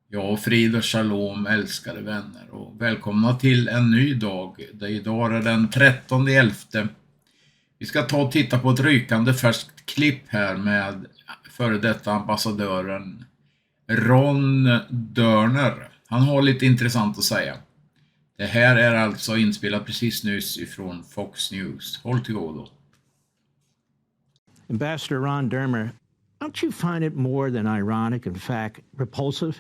Ja, frid och shalom älskade vänner och välkomna till en ny dag. Idag är den 13/11. Vi ska ta och titta på ett rykande färskt klipp här med före detta ambassadören Ron Dermer. Han har lite intressant att säga. Det här är alltså inspelat precis nyss ifrån Fox News. Håll till godo. Ambassador Ron Dermer, don't you find it more than ironic, in fact, repulsive,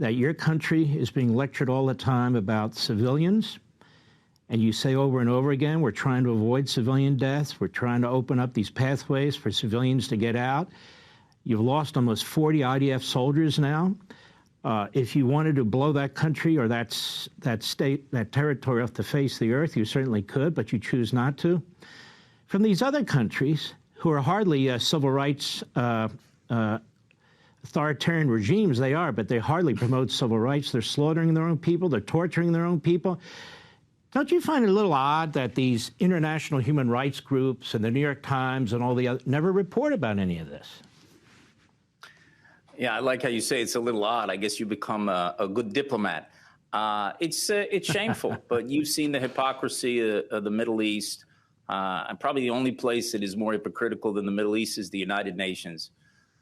that your country is being lectured all the time about civilians? And you say over and over again, we're trying to avoid civilian deaths. We're trying to open up these pathways for civilians to get out. You've lost almost 40 IDF soldiers now. If you wanted to blow that country or that state, that territory off the face of the earth, you certainly could, but you choose not to. From these other countries, who are hardly civil rights authoritarian regimes, they are, but they hardly promote civil rights. They're slaughtering their own people. They're torturing their own people. Don't you find it a little odd that these international human rights groups and the New York Times and all the other never report about any of this? Yeah, I like how you say it's a little odd. I guess you become a good diplomat. It's shameful, but you've seen the hypocrisy of the Middle East. And probably the only place that is more hypocritical than the Middle East is the United Nations.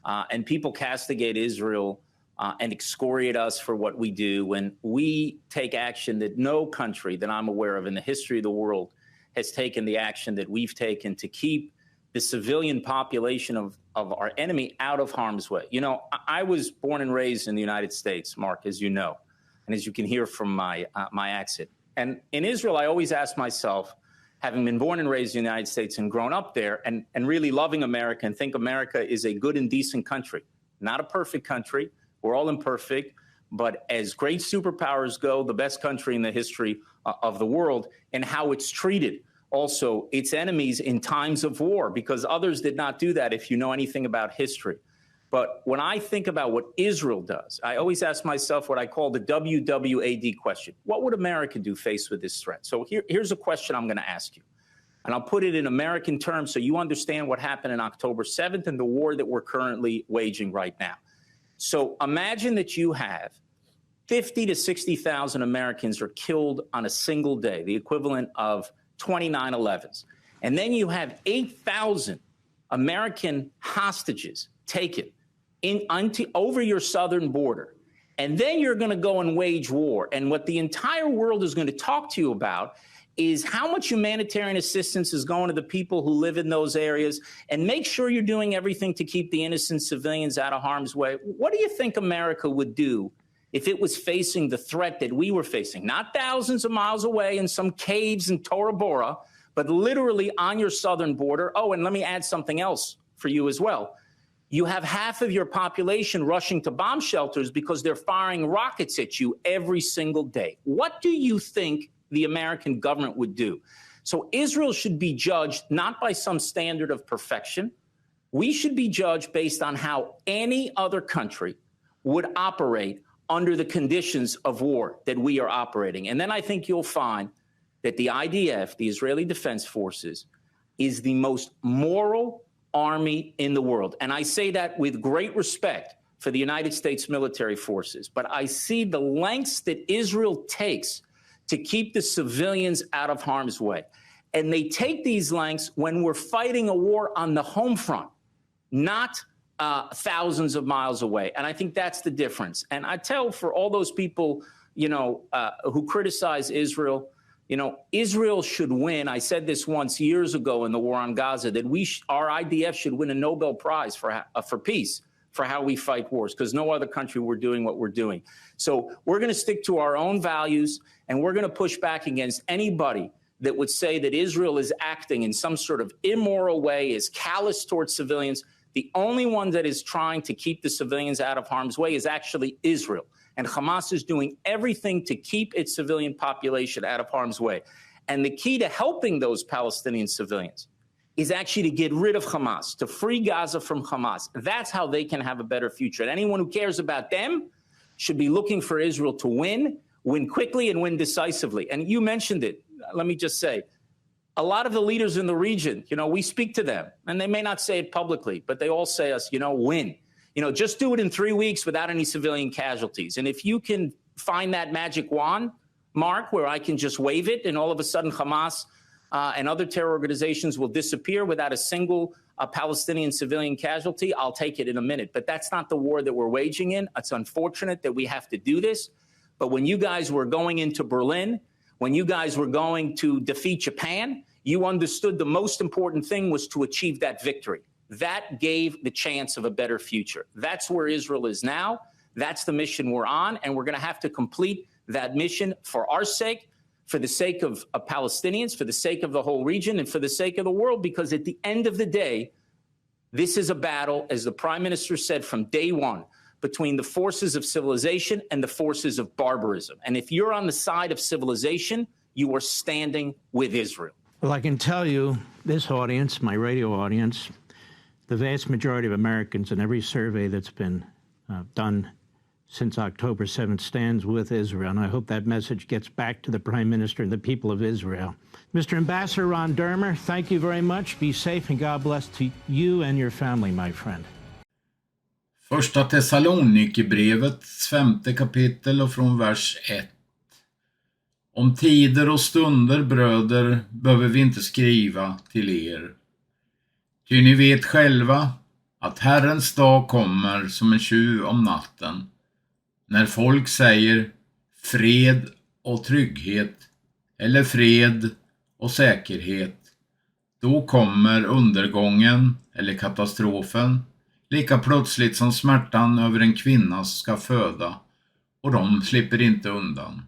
And people castigate Israel and excoriate us for what we do when we take action that no country that I'm aware of in the history of the world has taken the action that we've taken to keep the civilian population of our enemy out of harm's way. You know, I was born and raised in the United States, Mark, as you know, and as you can hear from my accent. And in Israel, I always ask myself, having been born and raised in the United States and grown up there and really loving America and think America is a good and decent country, not a perfect country. We're all imperfect, but as great superpowers go, the best country in the history of the world, and how it's treated also its enemies in times of war, because others did not do that if you know anything about history. But when I think about what Israel does, I always ask myself what I call the WWAD question. What would America do faced with this threat? So here's a question I'm going to ask you. And I'll put it in American terms so you understand what happened on October 7th and the war that we're currently waging right now. So imagine that you have 50 to 60,000 Americans are killed on a single day, the equivalent of 20 9/11s. And then you have 8,000 American hostages taken over your southern border. And then you're going to go and wage war. And what the entire world is going to talk to you about is how much humanitarian assistance is going to the people who live in those areas, and make sure you're doing everything to keep the innocent civilians out of harm's way. What do you think America would do if it was facing the threat that we were facing, not thousands of miles away in some caves in Tora Bora, but literally on your southern border? Oh, and let me add something else for you as well. You have half of your population rushing to bomb shelters because they're firing rockets at you every single day. What do you think the American government would do? So Israel should be judged not by some standard of perfection. We should be judged based on how any other country would operate under the conditions of war that we are operating. And then I think you'll find that the IDF, the Israeli Defense Forces, is the most moral army in the world. And I say that with great respect for the United States military forces. But I see the lengths that Israel takes to keep the civilians out of harm's way. And they take these lengths when we're fighting a war on the home front, not thousands of miles away. And I think that's the difference. And I tell for all those people, who criticize Israel, Israel should win. I said this once years ago in the war on Gaza, that our IDF should win a Nobel Prize for peace, for how we fight wars, because no other country we're doing what we're doing. So we're going to stick to our own values, and we're going to push back against anybody that would say that Israel is acting in some sort of immoral way, is callous towards civilians. The only one that is trying to keep the civilians out of harm's way is actually Israel. And Hamas is doing everything to keep its civilian population out of harm's way. And the key to helping those Palestinian civilians is actually to get rid of Hamas, to free Gaza from Hamas. That's how they can have a better future. And anyone who cares about them should be looking for Israel to win quickly and win decisively. And you mentioned it. Let me just say, a lot of the leaders in the region, we speak to them, and they may not say it publicly, but they all say us, win. just do it in 3 weeks without any civilian casualties. And if you can find that magic wand, Mark, where I can just wave it and all of a sudden Hamas and other terror organizations will disappear without a single Palestinian civilian casualty, I'll take it in a minute. But that's not the war that we're waging in. It's unfortunate that we have to do this. But when you guys were going into Berlin, when you guys were going to defeat Japan, you understood the most important thing was to achieve that victory. That gave the chance of a better future. That's where Israel is now. That's the mission we're on. And we're going to have to complete that mission for our sake, for the sake of Palestinians, for the sake of the whole region, and for the sake of the world, because at the end of the day, this is a battle, as the Prime Minister said from day one, between the forces of civilization and the forces of barbarism. And if you're on the side of civilization, you are standing with Israel. Well, I can tell you, this audience, my radio audience, the vast majority of Americans in every survey that's been done since October 7th stands with Israel, and I hope that message gets back to the Prime Minister and the people of Israel. Mr. Ambassador Ron Dermer, thank you very much. Be safe and God bless to you and your family, my friend. Första Thessalonikerbrevets 5:e kapitel och från vers 1. Om tider och stunder, bröder, behöver vi inte skriva till er. Ty ni vet själva att Herrens dag kommer som en tjuv om natten. När folk säger fred och trygghet eller fred och säkerhet, då kommer undergången eller katastrofen lika plötsligt som smärtan över en kvinna som ska föda, och de slipper inte undan.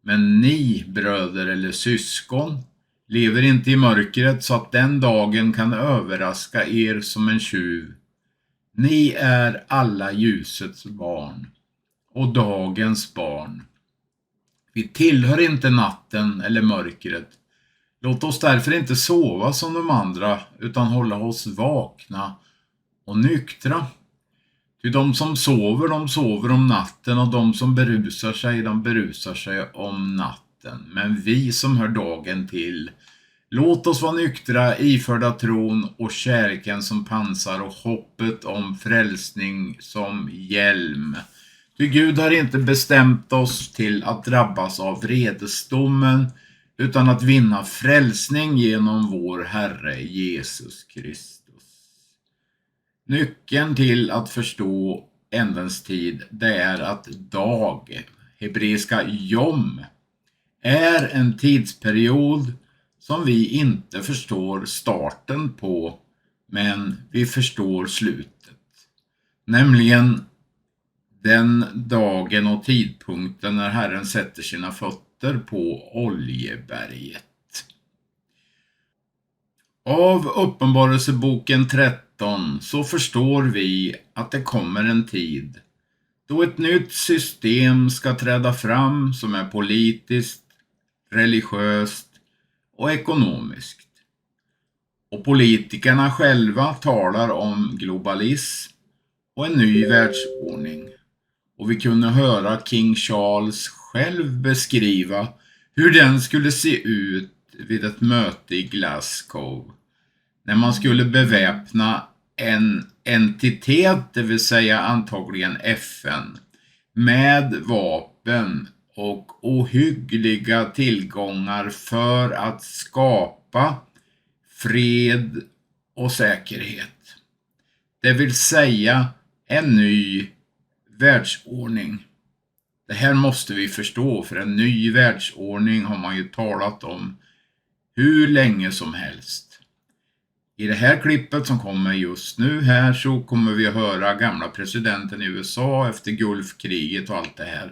Men ni, bröder eller syskon, lever inte i mörkret så att den dagen kan överraska er som en tjuv. Ni är alla ljusets barn och dagens barn. Vi tillhör inte natten eller mörkret. Låt oss därför inte sova som de andra, utan hålla oss vakna och nyktra. Ty de som sover, de sover om natten, och de som berusar sig, de berusar sig om natten. Men vi som hör dagen till, låt oss vara nyktra, iförda tron och kärleken som pansar och hoppet om frälsning som hjälm. Ty Gud har inte bestämt oss till att drabbas av vredesdomen, utan att vinna frälsning genom vår Herre Jesus Kristus. Nyckeln till att förstå ändens tid, det är att dag, hebreiska yom, är en tidsperiod som vi inte förstår starten på, men vi förstår slutet. Nämligen den dagen och tidpunkten när Herren sätter sina fötter på Oljeberget. Av Uppenbarelseboken 13 så förstår vi att det kommer en tid då ett nytt system ska träda fram som är politiskt, religiöst och ekonomiskt. Och politikerna själva talar om globalism och en ny världsordning. Och vi kunde höra King Charles själv beskriva hur den skulle se ut vid ett möte i Glasgow, när man skulle beväpna en entitet, det vill säga antagligen FN, med vapen och ohyggliga tillgångar för att skapa fred och säkerhet. Det vill säga en ny världsordning. Det här måste vi förstå, för en ny världsordning har man ju talat om hur länge som helst. I det här klippet som kommer just nu här så kommer vi att höra gamla presidenten i USA efter Gulfkriget och allt det här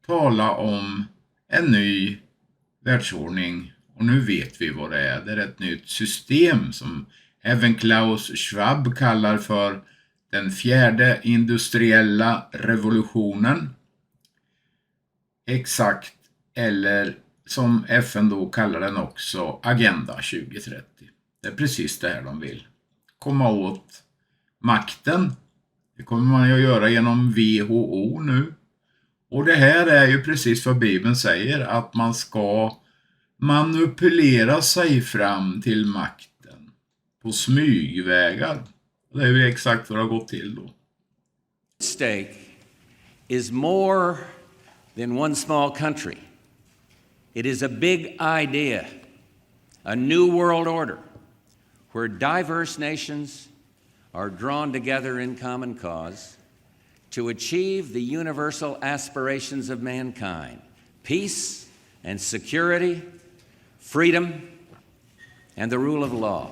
tala om en ny världsordning. Och nu vet vi vad det är. Det är ett nytt system som även Klaus Schwab kallar för den 4:e industriella revolutionen. Exakt, eller som FN då kallar den också, Agenda 2030. Det är precis det här de vill. Komma åt makten. Det kommer man ju att göra genom WHO nu. Och det här är ju precis vad Bibeln säger, att man ska manipulera sig fram till makten på smygvägar. Det är ju exakt vad det har gått till då. Stake is more than one small country. It is a big idea, a new world order, where diverse nations are drawn together in common cause to achieve the universal aspirations of mankind: peace and security, freedom and the rule of law.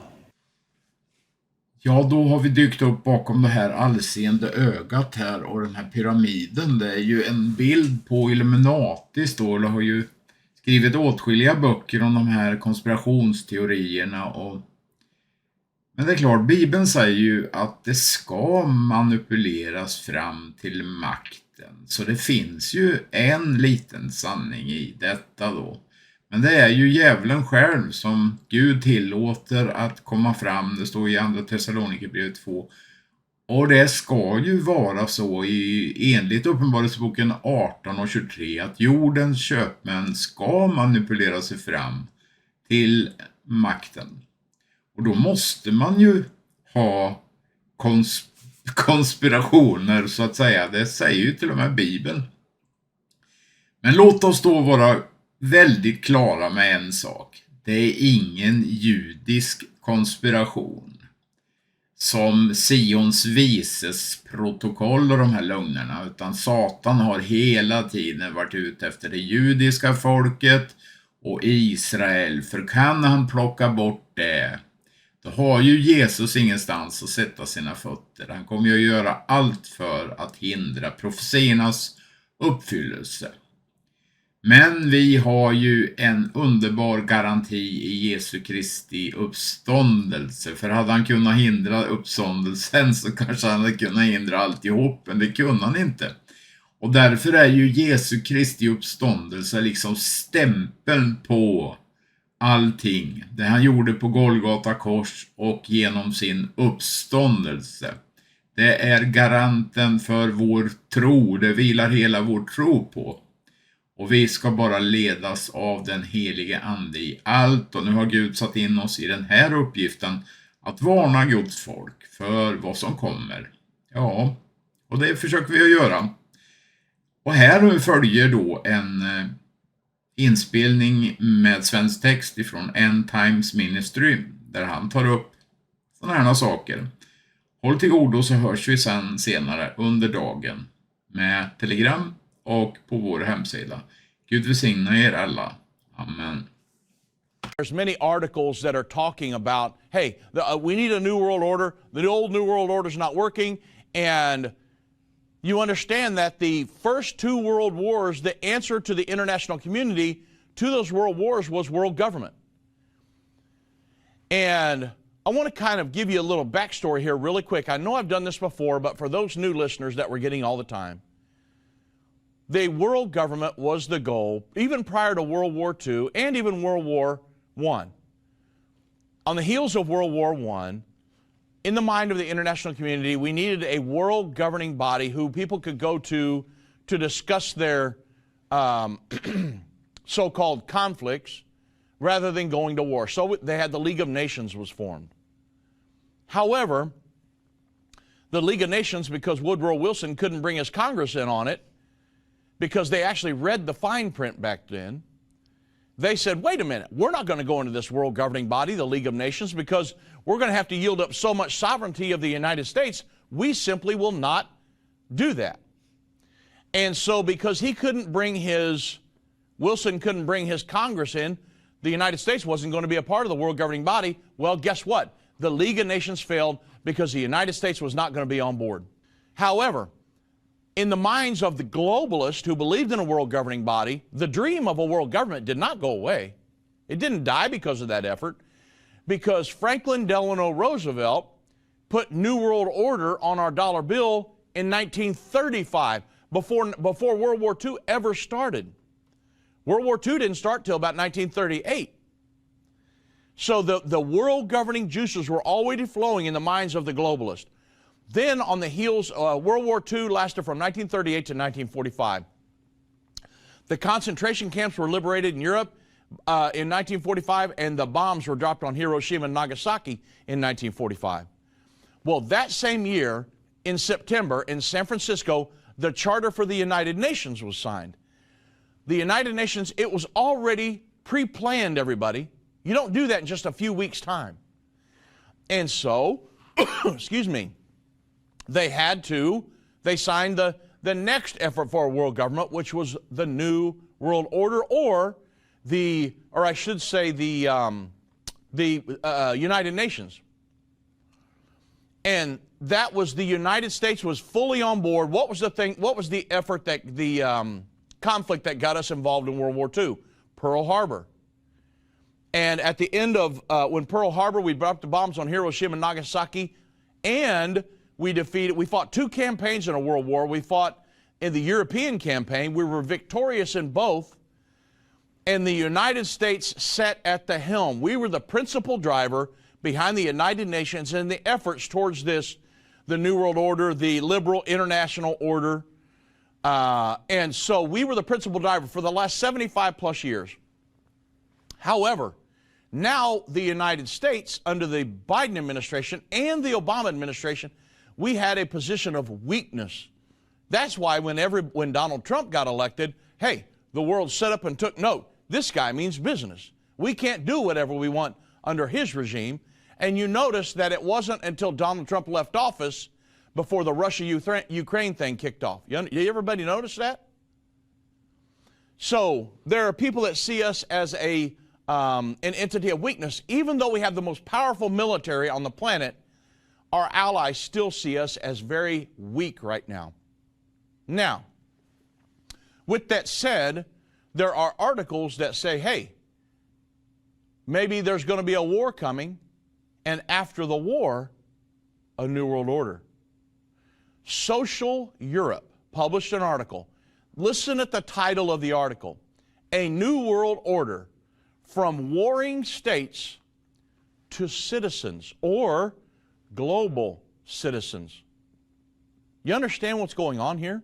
Ja, då har vi dykt upp bakom det här allseende ögat här, och den här pyramiden, det är ju en bild på Illuminatis då. Det har ju skrivit åtskilliga böcker om de här konspirationsteorierna, men det är klart, Bibeln säger ju att det ska manipuleras fram till makten. Så det finns ju en liten sanning i detta då. Men det är ju djävulen själv som Gud tillåter att komma fram. Det står i andra Thessalonikerbrevet 2. Och det ska ju vara så enligt Uppenbarelseboken 18 och 23 att jordens köpmän ska manipulera sig fram till makten. Och då måste man ju ha konspirationer så att säga. Det säger ju till och med Bibeln. Men låt oss då vara väldigt klara med en sak. Det är ingen judisk konspiration som Sions vises protokoll och de här lögnerna, utan Satan har hela tiden varit ute efter det judiska folket och Israel. För kan han plocka bort det, då har ju Jesus ingenstans att sätta sina fötter. Han kommer ju att göra allt för att hindra profetiernas uppfyllelse. Men vi har ju en underbar garanti i Jesu Kristi uppståndelse. För hade han kunnat hindra uppståndelsen så kanske han hade kunnat hindra alltihop. Men det kunde han inte. Och därför är ju Jesu Kristi uppståndelse liksom stämpeln på allting. Det han gjorde på Golgata kors och genom sin uppståndelse. Det är garanten för vår tro. Det vilar hela vår tro på. Och vi ska bara ledas av den helige ande i allt. Och nu har Gud satt in oss i den här uppgiften att varna Guds folk för vad som kommer. Ja, och det försöker vi att göra. Och här följer då en inspelning med svensk text ifrån End Times Ministry, där han tar upp sådana här saker. Håll till godo, så hörs vi sen senare under dagen med telegram och på vår hemsida. Gud välsigna er alla. Amen. There's many articles that are talking about, hey, we need a new world order. The old new world order is not working. And you understand that the first two world wars, the answer to the international community to those world wars was world government. And I want to kind of give you a little backstory here really quick. I know I've done this before, but for those new listeners that we're getting all the time, the world government was the goal, even prior to World War II and even World War I. On the heels of World War I, in the mind of the international community, we needed a world governing body who people could go to discuss their so-called conflicts rather than going to war. So they had the League of Nations was formed. However, the League of Nations, because Woodrow Wilson couldn't bring his Congress in on it, because they actually read the fine print back then, they said, wait a minute, we're not going to go into this world governing body, the League of Nations, because we're going to have to yield up so much sovereignty of the United States, we simply will not do that. And so because Wilson couldn't bring his Congress in, the United States wasn't going to be a part of the world governing body. Well, guess what? The League of Nations failed because the United States was not going to be on board. However, in the minds of the globalists who believed in a world governing body, the dream of a world government did not go away. It didn't die because of that effort, because Franklin Delano Roosevelt put New World Order on our dollar bill in 1935, before World War II ever started. World War II didn't start till about 1938. So the world governing juices were already flowing in the minds of the globalists. Then on the heels, World War II lasted from 1938 to 1945. The concentration camps were liberated in Europe in 1945, and the bombs were dropped on Hiroshima and Nagasaki in 1945. Well, that same year, in September in San Francisco, the Charter for the United Nations was signed. The United Nations, it was already pre-planned, everybody. You don't do that in just a few weeks' time. And so, excuse me, they signed the next effort for a world government, which was the New World Order, or I should say the United Nations. And that was the United States was fully on board. What was the effort that the conflict that got us involved in World War II? Pearl Harbor. And at the end of when Pearl Harbor, we dropped the bombs on Hiroshima and Nagasaki, and we fought 2 campaigns in a world war. We fought in the European campaign. We were victorious in both. And the United States sat at the helm. We were the principal driver behind the United Nations and the efforts towards the New World Order, the liberal international order. And so we were the principal driver for the last 75 plus years. However, now the United States, under the Biden administration and the Obama administration, we had a position of weakness. That's why when Donald Trump got elected, hey, the world set up and took note. This guy means business. We can't do whatever we want under his regime. And you notice that it wasn't until Donald Trump left office before the Russia-Ukraine thing kicked off. Everybody notice that? So there are people that see us as an entity of weakness. Even though we have the most powerful military on the planet, our allies still see us as very weak right now. Now, with that said, there are articles that say, hey, maybe there's going to be a war coming, and after the war, a new world order. Social Europe published an article. Listen at the title of the article. A New World Order from Warring States to Citizens, or Global Citizens. You understand what's going on here?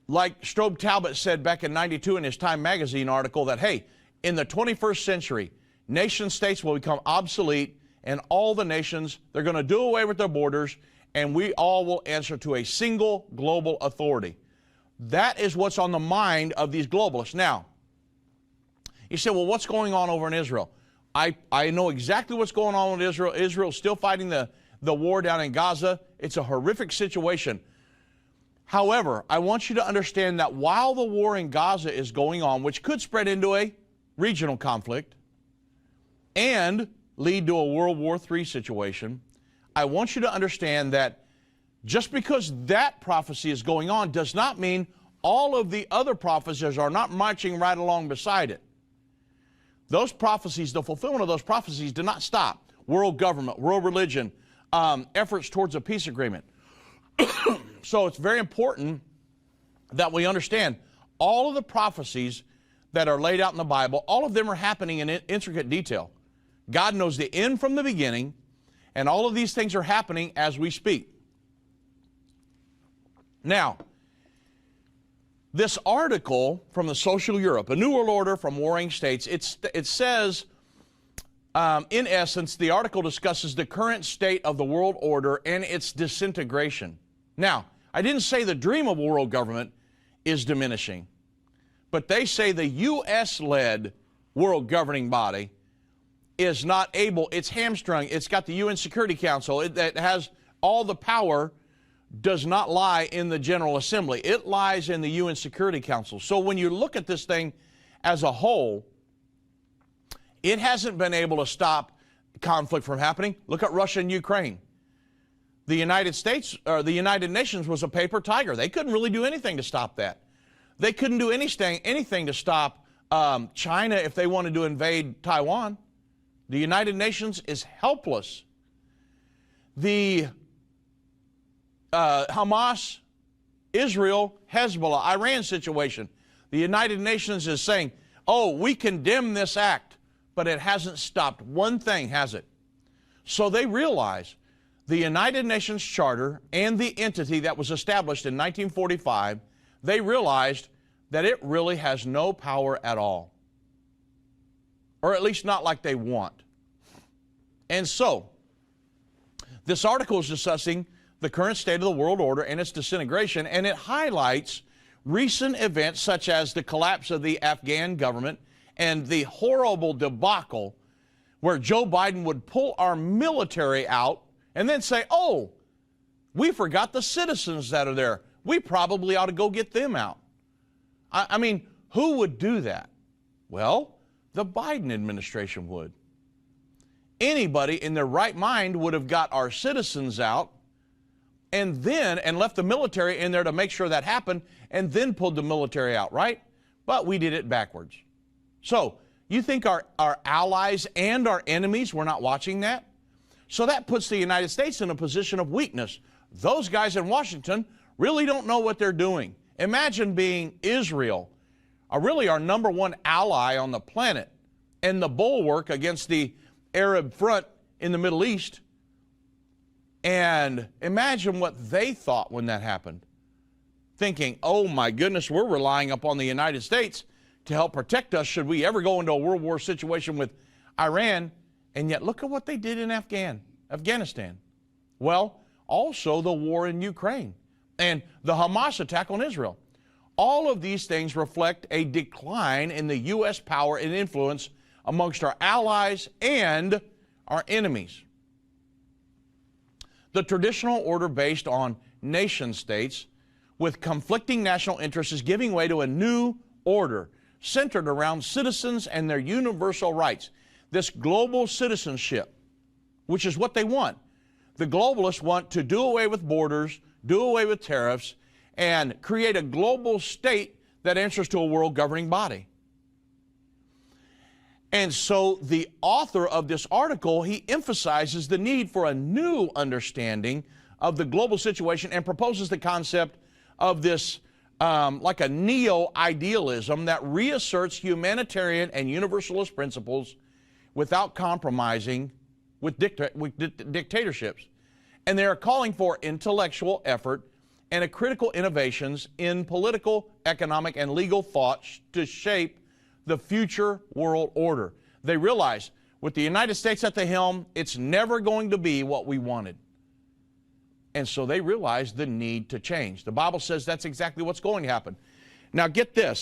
Like Strobe Talbot said back in '92 in his Time magazine article that, hey, in the 21st century, nation states will become obsolete, and all the nations, they're going to do away with their borders, and we all will answer to a single global authority. That is what's on the mind of these globalists. Now, you say, well, what's going on over in Israel? I know exactly what's going on with Israel. Israel's still fighting the war down in Gaza. It's a horrific situation. However, I want you to understand that while the war in Gaza is going on, which could spread into a regional conflict and lead to a World War III situation, I want you to understand that just because that prophecy is going on does not mean all of the other prophecies are not marching right along beside it. Those prophecies, the fulfillment of those prophecies did not stop. World government, world religion, efforts towards a peace agreement. So it's very important that we understand all of the prophecies that are laid out in the Bible, all of them are happening in intricate detail. God knows the end from the beginning, and all of these things are happening as we speak. Now, this article from the Social Europe, A New World Order from Warring States, it says, in essence, the article discusses the current state of the world order and its disintegration. Now, I didn't say the dream of a world government is diminishing, but they say the U.S.-led world governing body is not able, it's hamstrung, it's got the UN Security Council, that has all the power, does not lie in the General Assembly. It lies in the UN Security Council. So when you look at this thing as a whole, it hasn't been able to stop conflict from happening. Look at Russia and Ukraine. The United States, or the United Nations was a paper tiger. They couldn't really do anything to stop that. They couldn't do anything to stop China if they wanted to invade Taiwan. The United Nations is helpless. The Hamas, Israel, Hezbollah, Iran situation, the United Nations is saying, oh, we condemn this act, but it hasn't stopped one thing, has it? So they realize the United Nations Charter and the entity that was established in 1945, they realized that it really has no power at all. Or at least not like they want. And so, this article is discussing the current state of the world order and its disintegration, and it highlights recent events such as the collapse of the Afghan government and the horrible debacle where Joe Biden would pull our military out and then say, oh, we forgot the citizens that are there. We probably ought to go get them out. I mean, who would do that? Well, the Biden administration would. Anybody in their right mind would have got our citizens out and left the military in there to make sure that happened, and then pulled the military out, right? But we did it backwards. So you think our allies and our enemies were not watching that? So that puts the United States in a position of weakness. Those guys in Washington really don't know what they're doing. Imagine being Israel, really our number one ally on the planet, and the bulwark against the Arab front in the Middle East. And imagine what they thought when that happened. Thinking, oh my goodness, we're relying upon the United States to help protect us should we ever go into a world war situation with Iran. And yet look at what they did in Afghanistan. Well, also the war in Ukraine and the Hamas attack on Israel. All of these things reflect a decline in the U.S. power and influence amongst our allies and our enemies. The traditional order based on nation states with conflicting national interests is giving way to a new order centered around citizens and their universal rights. This global citizenship, which is what they want. The globalists want to do away with borders, do away with tariffs, and create a global state that answers to a world governing body. And so the author of this article, he emphasizes the need for a new understanding of the global situation and proposes the concept of this like a neo-idealism that reasserts humanitarian and universalist principles without compromising with dictatorships. And they are calling for intellectual effort and a critical innovations in political, economic, and legal thought to shape the future world order. They realize with the United States at the helm, it's never going to be what we wanted. And so they realize the need to change. The Bible says that's exactly what's going to happen. Now get this.